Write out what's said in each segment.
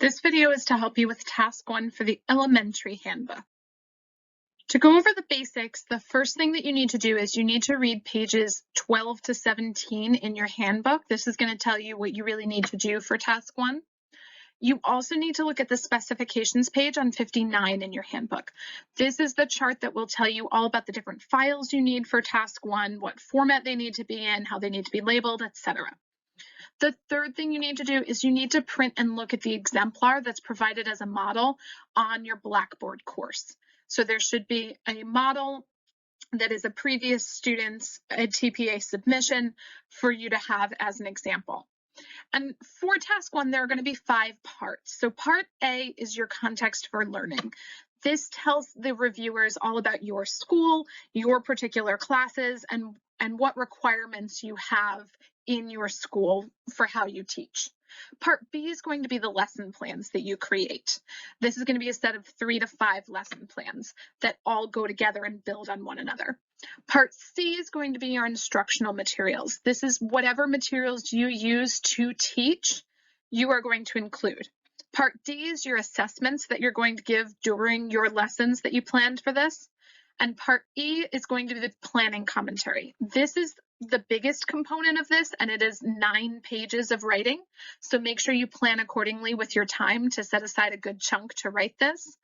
This video is to help you with task 1 for the elementary handbook. To go over the basics, the first thing that you need to do is you need to read pages 12 to 17 in your handbook. This is going to tell you what you really need to do for task 1. You also need to look at the specifications page on 59 in your handbook. This is the chart that will tell you all about the different files you need for task 1, what format they need to be in, how they need to be labeled, etc. The third thing you need to do is you need to print and look at the exemplar that's provided as a model on your Blackboard course. So there should be a model that is a previous student's TPA submission for you to have as an example. And for task 1, there are going to be 5 parts. So part A is your context for learning. This tells the reviewers all about your school, your particular classes, and what requirements you have in your school for how you teach. Part B is going to be the lesson plans that you create. This is going to be a set of 3 to 5 lesson plans that all go together and build on one another. Part C is going to be your instructional materials. This is whatever materials you use to teach, you are going to include. Part D is your assessments that you're going to give during your lessons that you planned for this. And part E is going to be the planning commentary. This is the biggest component of this, and it is 9 pages of writing. So make sure you plan accordingly with your time to set aside a good chunk to write this.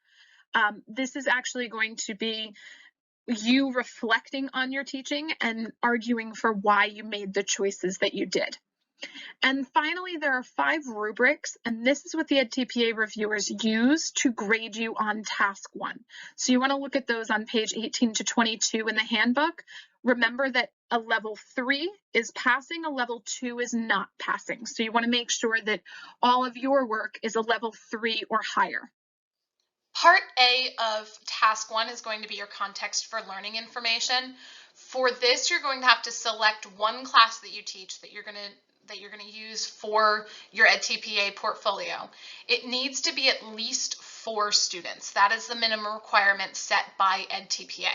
This is actually going to be you reflecting on your teaching and arguing for why you made the choices that you did. And finally, there are 5 rubrics, and this is what the EdTPA reviewers use to grade you on task 1. So you want to look at those on page 18 to 22 in the handbook. Remember that a level 3 is passing, a level 2 is not passing. So you want to make sure that all of your work is a level 3 or higher. Part A of task 1 is going to be your context for learning information. For this, you're going to have to select one class that you teach that you're going to use for your EdTPA portfolio. It needs to be at least 4 students. That is the minimum requirement set by EdTPA.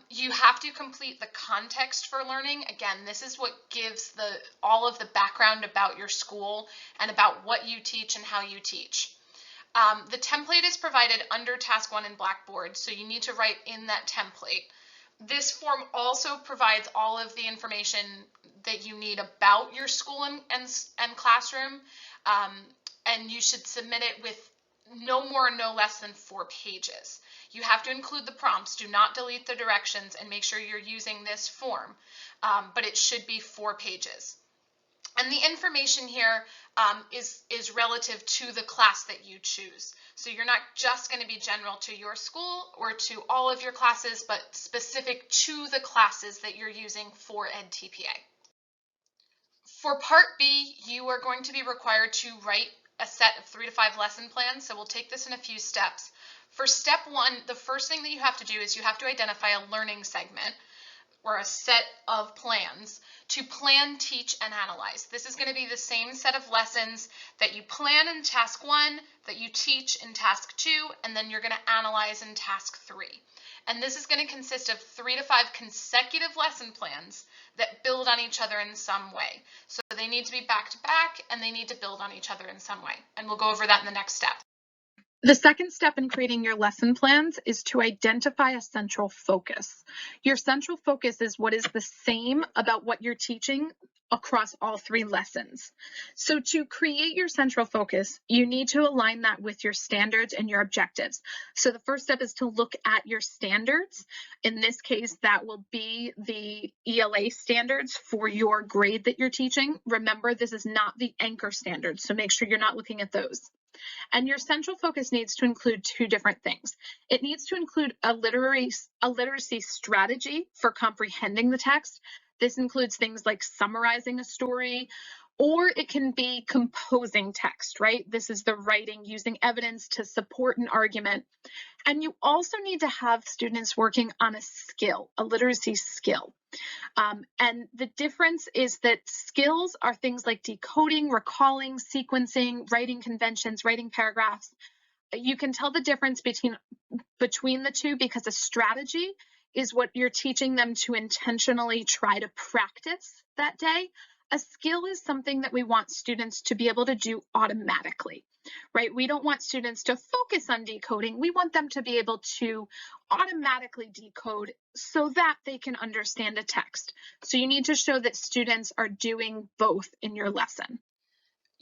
You have to complete the context for learning. Again, this is what gives all of the background about your school and about what you teach and how you teach. The template is provided under task 1 in Blackboard, so you need to write in that template. This form also provides all of the information that you need about your school and classroom, and you should submit it with no more and no less than 4 pages. You have to include the prompts. Do not delete the directions, and make sure you're using this form, but it should be 4 pages. And the information here is relative to the class that you choose. So you're not just going to be general to your school or to all of your classes, but specific to the classes that you're using for EdTPA. For part B, you are going to be required to write a set of 3 to 5 lesson plans. So we'll take this in a few steps. For step 1, the first thing that you have to do is you have to identify a learning segment or a set of plans to plan, teach, and analyze. This is going to be the same set of lessons that you plan in task 1, that you teach in task 2, and then you're going to analyze in task 3. And this is going to consist of 3 to 5 consecutive lesson plans that build on each other in some way. So they need to be back to back, and they need to build on each other in some way. And we'll go over that in the next step. The second step in creating your lesson plans is to identify a central focus. Your central focus is what is the same about what you're teaching across all 3 lessons. So to create your central focus, you need to align that with your standards and your objectives. So the first step is to look at your standards. In this case, that will be the ELA standards for your grade that you're teaching. Remember, this is not the anchor standards, so make sure you're not looking at those. And your central focus needs to include 2 different things. It needs to include a literacy strategy for comprehending the text. This includes things like summarizing a story, or it can be composing text, right? This is the writing using evidence to support an argument. And you also need to have students working on a skill, a literacy skill. And the difference is that skills are things like decoding, recalling, sequencing, writing conventions, writing paragraphs. You can tell the difference between the 2 because a strategy is what you're teaching them to intentionally try to practice that day. a skill is something that we want students to be able to do automatically, right? We don't want students to focus on decoding. We want them to be able to automatically decode so that they can understand a text. So you need to show that students are doing both in your lesson.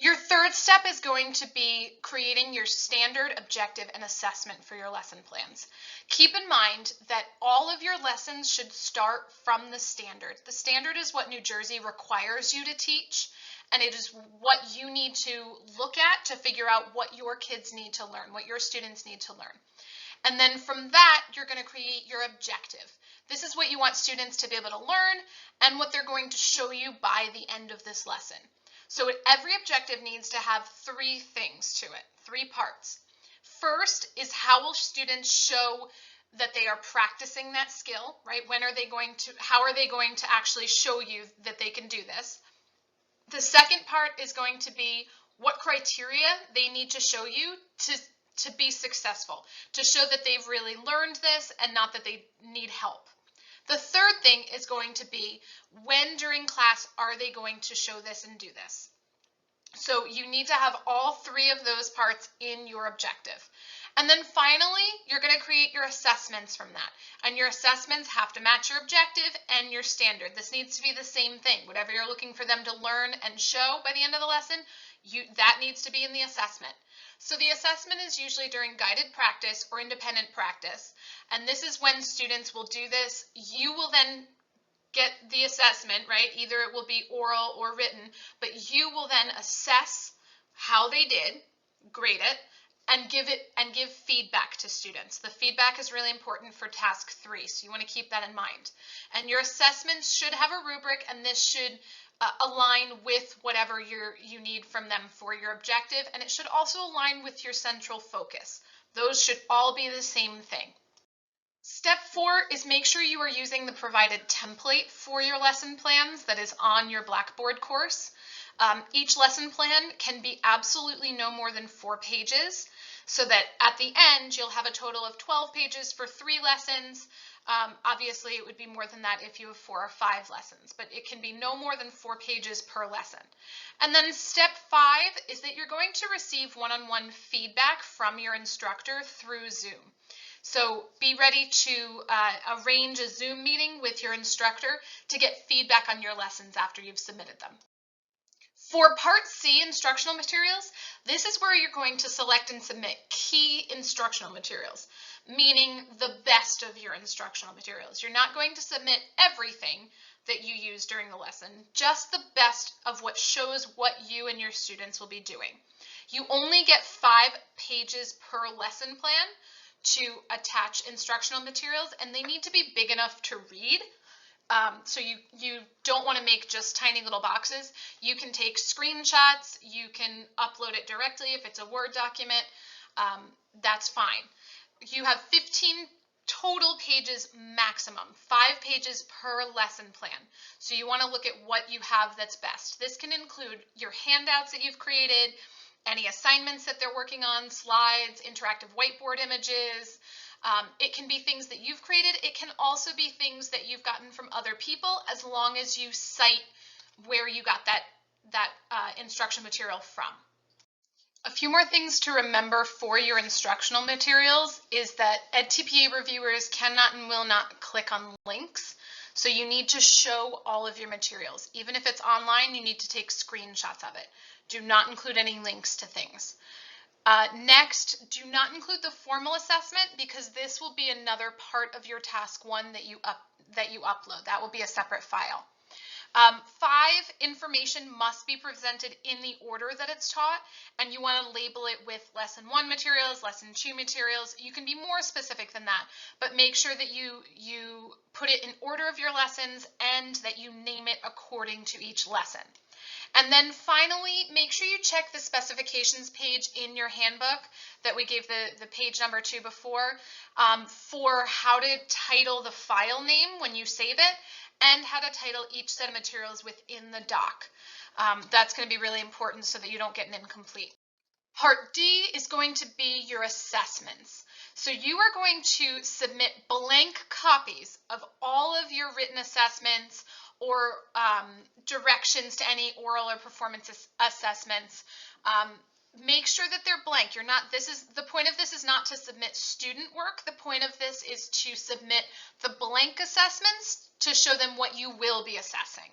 Your third step is going to be creating your standard, objective, and assessment for your lesson plans. Keep in mind that all of your lessons should start from the standard. The standard is what New Jersey requires you to teach, and it is what you need to look at to figure out what your kids need to learn, what your students need to learn. And then from that, you're going to create your objective. This is what you want students to be able to learn and what they're going to show you by the end of this lesson. So every objective needs to have three things to it, three parts. First is how will students show that they are practicing that skill, right? How are they going to actually show you that they can do this? The second part is going to be what criteria they need to show you to be successful, to show that they've really learned this and not that they need help. The third thing is going to be when during class are they going to show this and do this. So you need to have all three of those parts in your objective. And then finally, you're going to create your assessments from that. And your assessments have to match your objective and your standard. This needs to be the same thing. Whatever you're looking for them to learn and show by the end of the lesson, that needs to be in the assessment. So the assessment is usually during guided practice or independent practice. And this is when students will do this. You will then get the assessment, right? Either it will be oral or written, but you will then assess how they did, grade it, and give feedback to students. The feedback is really important for task 3, so you want to keep that in mind. And your assessments should have a rubric, and this should align with whatever you need from them for your objective, and it should also align with your central focus. Those should all be the same thing. Step 4 is make sure you are using the provided template for your lesson plans that is on your Blackboard course. Each lesson plan can be absolutely no more than 4 pages, so that at the end you'll have a total of 12 pages for 3 lessons. Obviously it would be more than that if you have 4 or 5 lessons, but it can be no more than 4 pages per lesson. And then step 5 is that you're going to receive one-on-one feedback from your instructor through Zoom. So be ready to arrange a Zoom meeting with your instructor to get feedback on your lessons after you've submitted them. For Part C, instructional materials, this is where you're going to select and submit key instructional materials, meaning the best of your instructional materials. You're not going to submit everything that you use during the lesson, just the best of what shows what you and your students will be doing. You only get 5 pages per lesson plan to attach instructional materials, and they need to be big enough to read. So you don't want to make just tiny little boxes. You can take screenshots, you can upload it directly if it's a Word document, that's fine. You have 15 total pages maximum, 5 pages per lesson plan. So you want to look at what you have that's best. This can include your handouts that you've created, any assignments that they're working on, slides, interactive whiteboard images. It can be things that you've created. It can also be things that you've gotten from other people, as long as you cite where you got that instruction material from. A few more things to remember for your instructional materials is that EdTPA reviewers cannot and will not click on links. So you need to show all of your materials. Even if it's online, you need to take screenshots of it. Do not include any links to things. Next, do not include the formal assessment, because this will be another part of your task 1 that you upload. That will be a separate file. 5, information must be presented in the order that it's taught, and you want to label it with lesson 1 materials, lesson 2 materials. You can be more specific than that, but make sure that you put it in order of your lessons and that you name it according to each lesson. And then finally, make sure you check the specifications page in your handbook that we gave the page number to before, for how to title the file name when you save it, and how to title each set of materials within the doc. That's going to be really important so that you don't get an incomplete. Part D is going to be your assessments. So you are going to submit blank copies of all of your written assessments, or directions to any oral or performance assessments, make sure that they're blank. The point of this is not to submit student work. The point of this is to submit the blank assessments to show them what you will be assessing.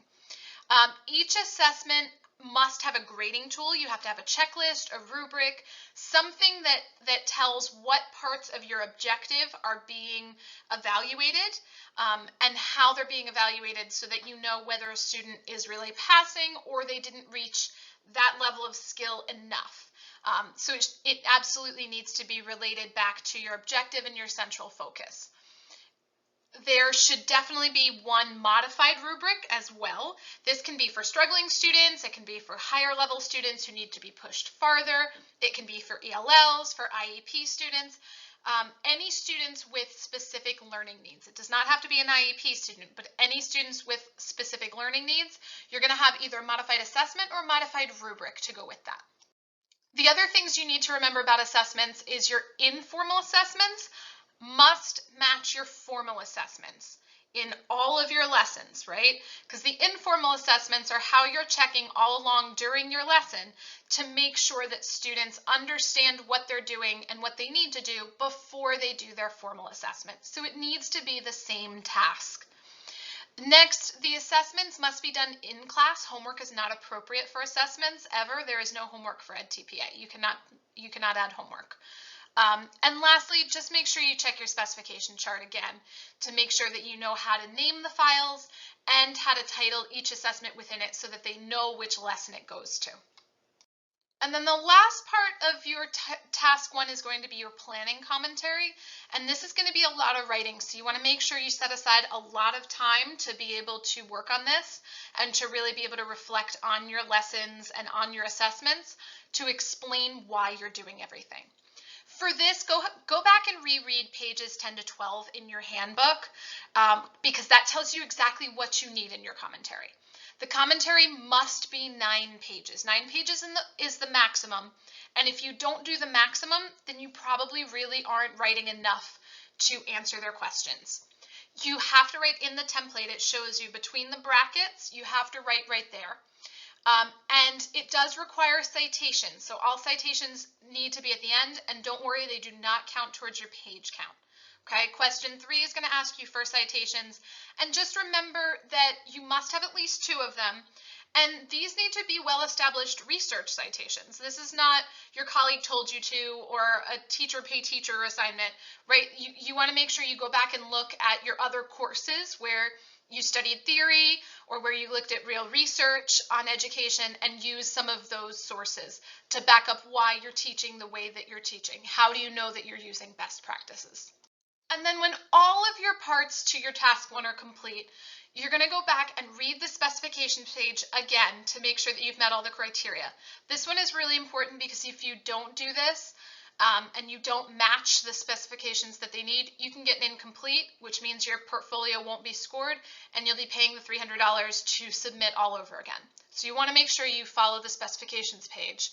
Each assessment must have a grading tool. You have to have a checklist, a rubric, something that tells what parts of your objective are being evaluated, and how they're being evaluated, so that you know whether a student is really passing or they didn't reach that level of skill enough. So it absolutely needs to be related back to your objective and your central focus. There should definitely be one modified rubric as well. This can be for struggling students, it can be for higher level students who need to be pushed farther, it can be for ELLs, for IEP students, any students with specific learning needs. It does not have to be an IEP student, but any students with specific learning needs, you're going to have either a modified assessment or a modified rubric to go with that. The other things you need to remember about assessments is your informal assessments must match your formal assessments in all of your lessons, right? Because the informal assessments are how you're checking all along during your lesson to make sure that students understand what they're doing and what they need to do before they do their formal assessment. So it needs to be the same task. Next, the assessments must be done in class. Homework is not appropriate for assessments ever. There is no homework for EdTPA. You cannot add homework. And lastly, just make sure you check your specification chart again to make sure that you know how to name the files and how to title each assessment within it so that they know which lesson it goes to. And then the last part of your task 1 is going to be your planning commentary. And this is going to be a lot of writing. So you want to make sure you set aside a lot of time to be able to work on this and to really be able to reflect on your lessons and on your assessments to explain why you're doing everything. For this, go back and reread pages 10 to 12 in your handbook, because that tells you exactly what you need in your commentary. The commentary must be 9 pages. 9 pages is the maximum, and if you don't do the maximum, then you probably really aren't writing enough to answer their questions. You have to write in the template. It shows you between the brackets, you have to write right there. And it does require citations, so all citations need to be at the end, and don't worry, they do not count towards your page count. Okay, question 3 is going to ask you for citations, and just remember that you must have at least 2 of them, and these need to be well-established research citations. This is not your colleague told you to, or a teacher pay teacher assignment, right? You want to make sure you go back and look at your other courses where you studied theory or where you looked at real research on education and use some of those sources to back up why you're teaching the way that you're teaching. How do you know that you're using best practices? And then when all of your parts to your task 1 are complete, you're going to go back and read the specification page again to make sure that you've met all the criteria. This one is really important because if you don't do this, and you don't match the specifications that they need, you can get an incomplete, which means your portfolio won't be scored and you'll be paying the $300 to submit all over again. So you want to make sure you follow the specifications page.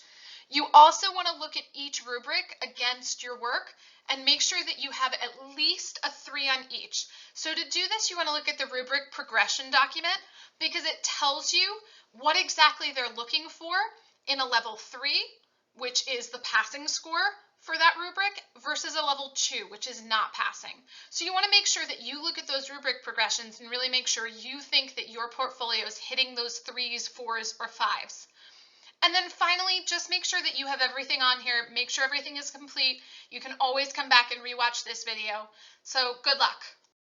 You also want to look at each rubric against your work and make sure that you have at least a 3 on each. So to do this, you want to look at the rubric progression document because it tells you what exactly they're looking for in a level 3, which is the passing score for that rubric, versus a level 2, which is not passing. So you want to make sure that you look at those rubric progressions and really make sure you think that your portfolio is hitting those 3s, 4s, or 5s. And then finally, just make sure that you have everything on here. Make sure everything is complete. You can always come back and rewatch this video. So good luck.